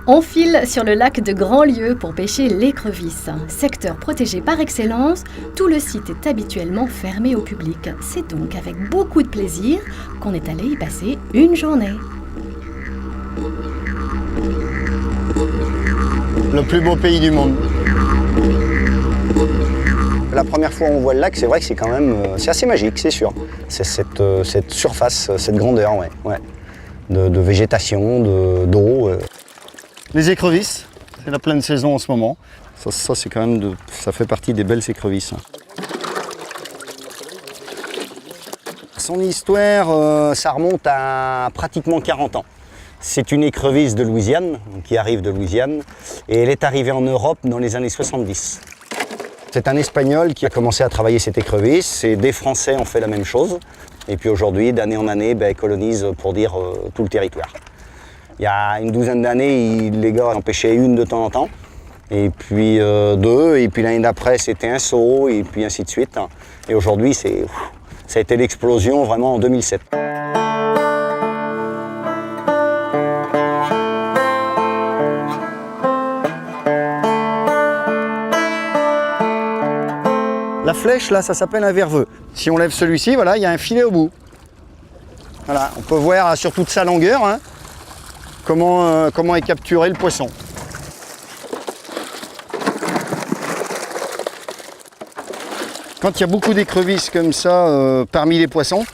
On file sur le lac de Grandlieu pour pêcher l'écrevisse. Secteur protégé par excellence, tout le site est habituellement fermé au public. C'est donc avec beaucoup de plaisir qu'on est allé y passer une journée. Le plus beau pays du monde. La première fois où on voit le lac, c'est vrai que c'est quand même, c'est assez magique, c'est sûr. C'est cette surface, cette grandeur, ouais. De végétation, d'eau. Les écrevisses, c'est la pleine saison en ce moment. Ça c'est quand même, ça fait partie des belles écrevisses. Son histoire, ça remonte à pratiquement 40 ans. C'est une écrevisse de Louisiane, qui arrive de Louisiane, et elle est arrivée en Europe dans les années 70. C'est un Espagnol qui a commencé à travailler cette écrevisse, et des Français ont fait la même chose. Et puis aujourd'hui, d'année en année, colonisent, pour dire, tout le territoire. Il y a une douzaine d'années, les gars en pêchaient une de temps en temps, et puis deux, et puis l'année d'après, c'était un seau, et puis ainsi de suite. Et aujourd'hui, ça a été l'explosion vraiment en 2007. La flèche, là, ça s'appelle un verveux. Si on lève celui-ci, voilà, il y a un filet au bout. Voilà, on peut voir sur toute sa longueur comment est capturé le poisson. Quand il y a beaucoup d'écrevisses comme ça parmi les poissons,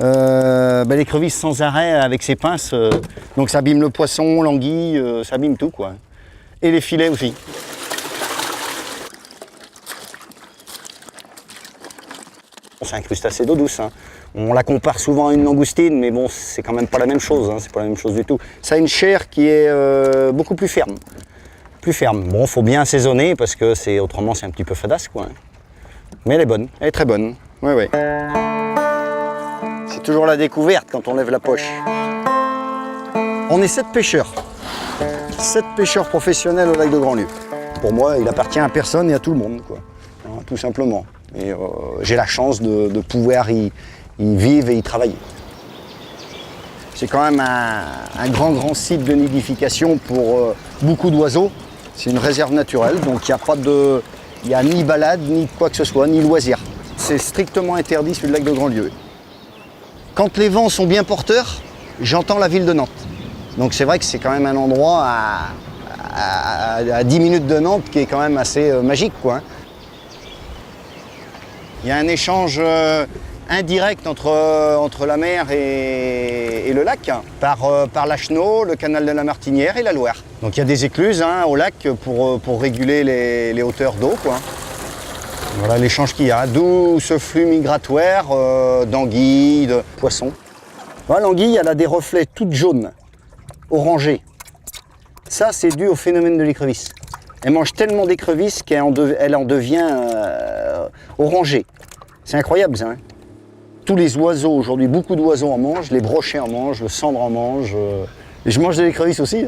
l'écrevisse sans arrêt avec ses pinces, donc ça abîme le poisson, l'anguille, ça abîme tout, quoi. Et les filets aussi. C'est un crustacé d'eau douce. On la compare souvent à une langoustine, mais bon, c'est quand même pas la même chose. C'est pas la même chose du tout. Ça a une chair qui est beaucoup plus ferme. Bon, faut bien assaisonner parce que autrement c'est un petit peu fadasse, quoi. Mais elle est bonne, elle est très bonne. Ouais. C'est toujours la découverte quand on lève la poche. On est 7 pêcheurs. 7 pêcheurs professionnels au lac de Grandlieu. Pour moi, il appartient à personne et à tout le monde, quoi. Tout simplement. Et j'ai la chance de pouvoir y vivre et y travailler. C'est quand même un grand site de nidification pour beaucoup d'oiseaux. C'est une réserve naturelle, donc il n'y a ni balade, ni quoi que ce soit, ni loisir. C'est strictement interdit sur le lac de Grandlieu. Quand les vents sont bien porteurs, j'entends la ville de Nantes. Donc c'est vrai que c'est quand même un endroit à 10 minutes de Nantes qui est quand même assez magique, quoi. Il y a un échange indirect entre la mer et le lac par la Chenot, le canal de la Martinière et la Loire. Donc il y a des écluses au lac pour réguler les hauteurs d'eau, quoi. Voilà l'échange qu'il y a, d'où ce flux migratoire d'anguilles, de poissons. Voilà, l'anguille, elle a des reflets toutes jaunes, orangés. Ça, c'est dû au phénomène de l'écrevisse. Elle mange tellement d'écrevisses qu'elle en devient orangée. C'est incroyable, ça. Tous les oiseaux aujourd'hui, beaucoup d'oiseaux en mangent, les brochets en mangent, le cendre en mange. Et je mange de l'écrevisse aussi.